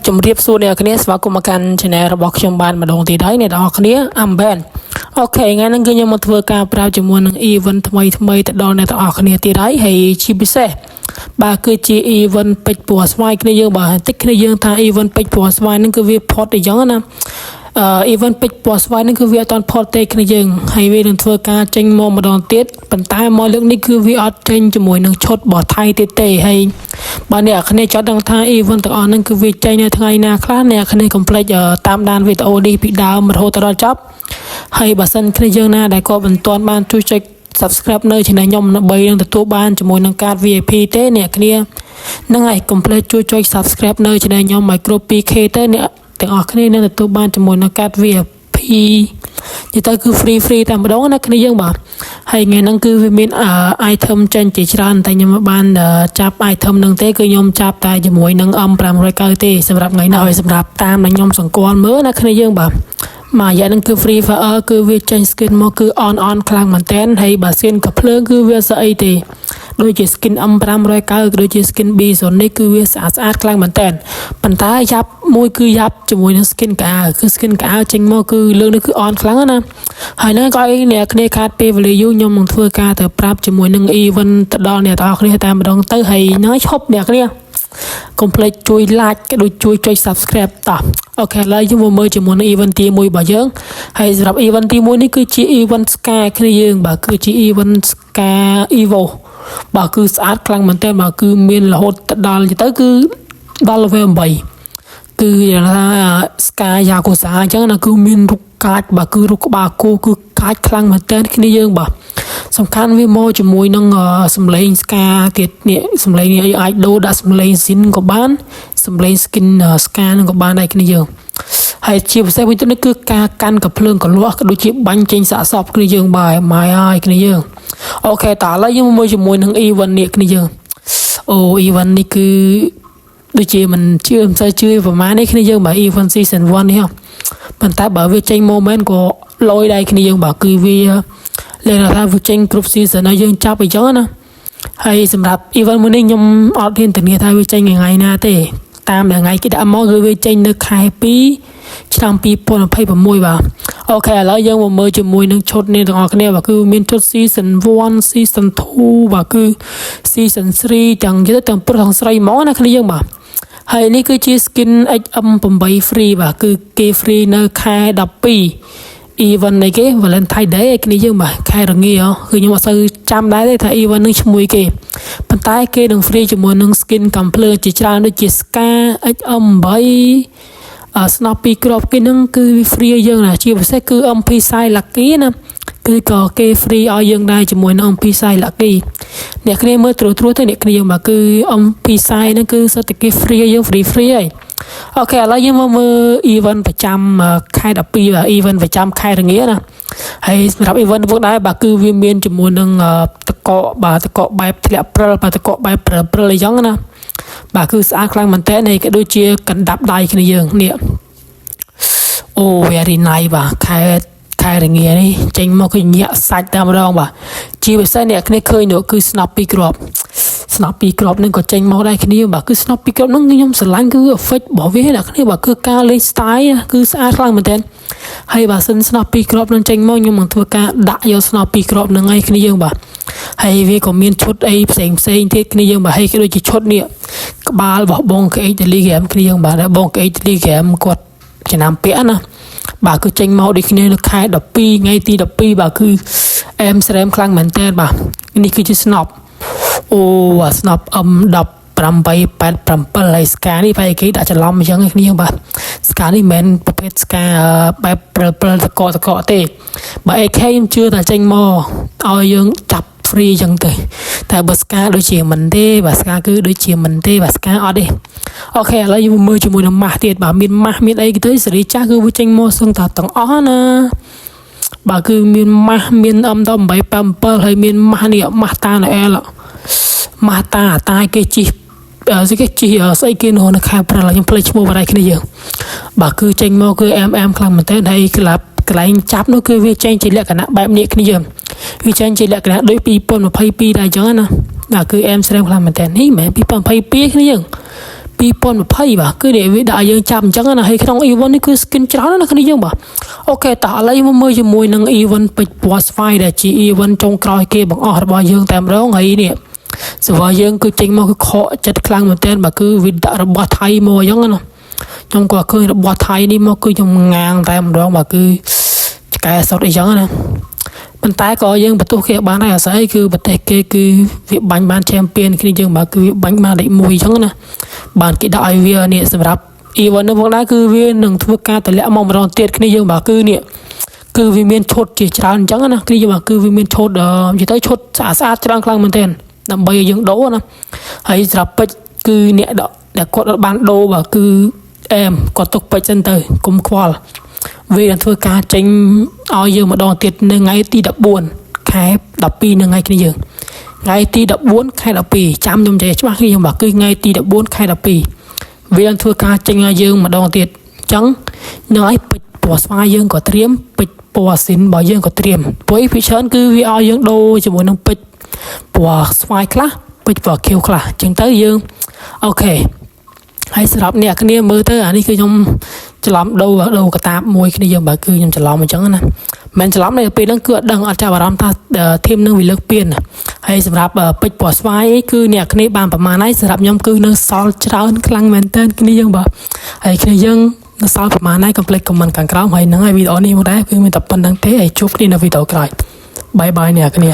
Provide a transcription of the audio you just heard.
ជំរាបសួរអ្នកគ្នាស្វាគមន៍មកកាន់ channel របស់ខ្ញុំបានម្ដងទៀតហើយអ្នកនរគ្នាអំបែនអូខេថ្ងៃនេះគឺខ្ញុំមកធ្វើការប្រាប់ជាមួយនឹង event ថ្មីទៅដល់អ្នកទាំងអស់គ្នាទៀតហើយជាពិសេសបាទគឺជា event ពេជ្រពណ៌ស្វាយគ្នាយើងបាទតិចគ្នាយើងថា event ពេជ្រពណ៌ស្វាយហ្នឹងគឺវាផុតអីចឹងណាevent ពេជ្រពណ៌ស្វាយហ្នឹងគឺវាអត់តាន់ផុតទេគ្នាយើងហើយវានឹងធ្វើការចេញមកម្ដងទៀតប៉ុន្តែមកលើកនេះគឺវាអត់ចេញជាមួយនឹងឈុតរបស់ថៃទៀតទេហើយបើអ្នកគ្នាចង់ដឹងថា event ទាំងអស់ហ្នឹងគឺវាចេញនៅថ្ងៃណាខ្លះអ្នកគ្នាកុំភ្លេចតាមដានវីដេអូនេះពីដើមរហូតដល់ចប់ហើយបើសិនគ្នាយើងណាដែលក៏មិនទាន់បានជួយចុច subscribe នៅ channel ខ្ញុំដើម្បីនឹងទទួលបានជាមួយនឹងកាត VIP ទេអ្នកគ្នាហ្នឹងហើយកុំភ្លេចជួយចុច subscribe នៅ channel ខ្ញុំឲ្យគ្រប់ 2k ទៅអ្នកទាំងអស់គ្នានឹងទទួលបានជាមួយនឹងកាត VIP និយាយទៅគឺ free តែម្ដងណាគ្នាយើងបាទហើយថ្ងៃហ្នឹងគឺវាមាន item ចេញជាច្រើនតែខ្ញុំមិនបានចាប់ item ហ្នឹងទេគឺខ្ញុំចាប់តែជាមួយនឹង M590 ទេសម្រាប់ថ្ងៃនេះហើយសម្រាប់តាមដែលខ្ញុំសង្កល់មើលណាគ្នាយើងបាទមួយរយៈហ្នឹងគឺ free fire គឺវាចេញ skin មកគឺ on ខ្លាំងមែនតើហើយបើ skin កាភ្លើងគឺវាស្អីទេដូចជា skin M590 ដូចជា skin B0 នេះគឺវាស្អាតខ្លាំងមែនតើប៉ុន្តែយ៉ាប់មួយគឺយ៉ាប់ជាមួយនឹង skin កៅគឺ skin កៅចេញមកគឺលើនេះគឺ on ខ្លាំងណាហើយហ្នឹងក៏ឲ្យអ្នកគ្នាខាតពេលវេលាយូរខ្ញុំនឹងធ្វើការទៅប្រាប់ជាមួយនឹង event ទៅដល់អ្នកទាំងអស់គ្នាតែម្ដងទៅហើយហ្នឹងឈប់អ្នកគ្នាកុំភ្លេចជួយ like ក៏ដូចជួយចុច subscribe តោះអូខេឥឡូវយើងមកមើលជាមួយនឹង event ទី1របស់យើងហើយសម្រាប់ event ទី1នេះគឺជា event Sky គ្នាយើងបាទគឺជា event Sky Evo បាទគឺស្អាតខ្លាំងមែនទែនបាទគឺមានរហូតដល់ទៅគឺដល់ level 8គឺយ៉ាងថា Sky Yakuza អញ្ចឹងណាគឺមានរូបកាចបាទគឺរូបក្បាលគោគឺកាចខ្លាំងមែនទែនគ្នាយើងបាទសំខាន់វាមកជាមួយនឹងសម្លេង Ska ទៀតនេះសម្លេងនេះអាចដូរដាក់សម្លេង Zin ក៏បានសម្លេង skin Ska នឹងក៏បានដែរគ្នាយើងហើយជាពិសេសវិញទៅនេះគឺការកាន់កាភ្លើងកលាស់ក៏ដូចជាបាញ់ចេញសាកសពគ្នាយើងបាទម៉ាយហើយគ្នាយើងអូខេតើឥឡូវយើងមកជាមួយនឹង event នេះគ្នាយើងអូ event នេះគឺដូចជាមិនជឿមិនសូវជឿប្រហែលនេះគ្នាយើងបាទ event season 1 នេះប៉ុន្តែបើវាចេញ moment ក៏លយដែរគ្នាយើងបាទគឺវាលេងថាវាចេញគ្រប់ season ហើយយើងចាប់អីចឹងណាហើយសម្រាប់ event មួយនេះខ្ញុំអត់ហ៊ានធានាថាវាចេញថ្ងៃណាទេតាមថ្ងៃគេដាក់មកគឺវាចេញនៅខែ2ឆ្នាំ2026បាទអូខេឥឡូវយើងមកមើលជាមួយនឹងឈុតនេះទាំងអស់គ្នាបាទគឺមានឈុត season 1 season 2បាទគឺ season 3ទាំងយឺតទាំងប្រុសទាំងស្រីហ្មងណាគ្នាយើងបាទហើយនេះគឺជា skin XM8 free បាទគឺគេ free នៅខែ12 event នេះគេ Valentine Day ឯគ្នាយើងបាទខែរងាគឺខ្ញុំអត់សូវចាំដែរទេថា event នឹងឈ្មោះគេប៉ុន្តែគេនឹង free ជាមួយនឹង skin កំភ្លើងជាច្រើនដូចជា Ska XM8 ស្នប់ពីក្របគេនឹងគឺ free យើងណាជាពិសេសគឺ MP Sai Lucky ណាគឺក៏គេ free ឲ្យយើងដែរជាមួយនឹង MP Sai Lucky អ្នកគ្នាមើលត្រួសទៅអ្នកគ្នាយើងបាទគឺ MP Sai ហ្នឹងគឺសុទ្ធតែគេ free យើង free ហើយអូខេឥឡូវយើងមកមើល event ប្រចាំខែ12បាទ event ប្រចាំខែរងាណាហើយសម្រាប់ event ពួកដែរបាទគឺវាមានជាមួយនឹងតកកបាទតកកបែបធ្លាក់ព្រិលបាទតកកបែបព្រិលអីចឹងណាបាទគឺស្អាតខ្លាំងមែនតើហើយក៏ដូចជាកណ្ដាប់ដៃគ្នាយើងនេះអូ very nice បាទខែរងានេះចេញមកគឺញាក់សាច់តែម្ដងបាទជាពិសេសអ្នកគ្នាឃើញនោះគឺស្នប់ពីក្របនឹងក៏ចេញមកដែរគ្នាបាទគឺស្នប់ពីក្របនឹងខ្ញុំស្រឡាញ់គឺ effect របស់វាអ្នកគ្នាបាទគឺការលេង style គឺស្អាតខ្លាំងមែនទែនហើយបើសិនស្នប់ពីក្របនឹងចេញមកខ្ញុំនឹងធ្វើការដាក់យកស្នប់ពីក្របនឹងឲ្យគ្នាយើងបាទហើយវាក៏មានឈុតអីផ្សេងទៀតគ្នាយើងបាទហើយក៏ដូចជាឈុតនេះក្បាលរបស់បង KH Telegram គ្នាយើងបាទបង KH Telegram គាត់ចំណាំពាក់ណាបាទគឺចេញមកដូចគ្នានៅខែ12ថ្ងៃទី12បាទគឺអែមស្រែមខ្លាំងមែនតើបាទនេះគឺជាស្នប់អូស្នប់ M1887 ហើយស្កានេះបែរគេដាក់ច្រឡំអញ្ចឹងគ្នាបាទស្កានេះមិនមែនប្រភេទស្កាបែបព្រិលតកទេបើ AK ខ្ញុំជឿថាចេញមកឲ្យយើងចាប់ free អញ្ចឹងទៅតែបើស្កាដូចជាមិនទេបាទស្កាគឺដូចជាមិនទេបាទស្កាអត់ទេអូខេឥឡូវយើងមើលជាមួយនឹងម៉ាស់ទៀតបាទមានម៉ាស់មានអីទៅសេរីចាស់គឺវាចេញមកសឹងថាទាំងអស់ណាបាទគឺមានម៉ាស់មាន M1887 ហើយមានម៉ាស់នេះម៉ាស់តាណែលម៉ាស់តាគេជីស្អីគេនៅខែព្រិលខ្ញុំភ្លេចឈ្មោះបាត់ហើយគ្នាយើងបាទគឺចេញមកគឺ MM ខ្លាំងមែនតើហើយកន្លែងចាប់នោះគឺវាចេញជាលក្ខណៈបែបនេះគ្នាយើងវាចេញជាលក្ខណៈដូច2022ដែរអញ្ចឹងណាគឺ M ស្រែមខ្លាំងមែនតើនេះមិនមែន2022គ្នាយើង2022 2020បាទគឺនេះវាដាក់យើងចាប់អញ្ចឹងណាហើយក្នុង event នេះគឺ skin ច្រើនណាស់គ្នាយើងបាទអូខេតោះឥឡូវមកមើលជាមួយនឹង event ពេជ្រពណ៌ស្វាយដែលជា event ចុងក្រោយគេបង្អស់របស់យើងតែម្ដងហើយនេះserver យើងគឺចេញមកគឺខកចិត្តខ្លាំងមែនទែនបាទគឺវាដាក់របស់ថៃមកអញ្ចឹងណាខ្ញុំក៏ឃើញរបស់ថៃនេះមកគឺខ្ញុំងាងតែម្ដងបាទគឺឆ្កែសុតអីចឹងណាប៉ុន្តែក៏យើងបន្ទោសគេបានដែរអាស្រ័យគឺប្រទេសគេគឺវាបាញ់បាន champion គ្នាយើងបាទគឺវាបាញ់បានលេខ1អញ្ចឹងណាបានគេដាក់ឲ្យវានេះសម្រាប់ event នោះផងដែរគឺវានឹងធ្វើការតម្លាក់មកម្ដងទៀតគ្នាយើងបាទគឺនេះគឺវាមានឈុតជាច្រើនអញ្ចឹងណាគ្នាយើងបាទគឺវាមានឈុតនិយាយទៅឈុតស្អាតច្រើនខ្លាំងមែនទែនដើម្បីឲ្យយើងដូរណាហើយសម្រាប់ពេជ្រគឺអ្នកដែលគាត់បានដូរបាទគឺអែមគាត់ទុកពេជ្រសិនទៅកុំខ្វល់វានឹងធ្វើការចេញឲ្យយើងម្ដងទៀតនៅថ្ងៃទី14ខែ12នៅថ្ងៃគ្នាយើងថ្ងៃទី14ខែ12ចាំខ្ញុំនិយាយច្បាស់គ្នាយើងបាទគឺថ្ងៃទី14ខែ12វានឹងធ្វើការចេញឲ្យយើងម្ដងទៀតអញ្ចឹងនៅឲ្យពេជ្រពណ៌ស្វាយយើងក៏ត្រៀមពេជ្រពណ៌ស៊ីនរបស់យើងក៏ត្រៀមព្រោះពីច្រើនគឺវាឲ្យយើងដូរជាមួយនឹងពេជ្រពណ៌ស្វាយខ្លះពេជ្រពណ៌ខៀវខ្លះអញ្ចឹងទៅយើងអូខេហើយសម្រាប់អ្នកគ្នាមើលទៅអានេះគឺខ្ញុំច្រឡំដូរកតាបមួយគ្នាយើងបើគឺខ្ញុំច្រឡំអញ្ចឹងណាមិនច្រឡំទេពេលហ្នឹងគឺអត់ដឹងអត់ចាប់អារម្មណ៍ថាធីមនឹងវាលើកពៀនហើយសម្រាប់ពេជ្រពណ៌ស្វាយគឺអ្នកគ្នាបានប្រមាណហើយសម្រាប់ខ្ញុំគឺនៅសល់ច្រើនខ្លាំងមែនតើគ្នាយើងបាទហើយគ្នាយើងនៅសល់ប្រមាណហើយកុំភ្លេច comment ខាងក្រោមហើយហ្នឹងហើយវីដេអូនេះមកដែរគឺមានតែប៉ុណ្្នឹងទេហើយជួបគ្នានៅវីដេអូក្រោយបាយបាយអ្នកគ្នា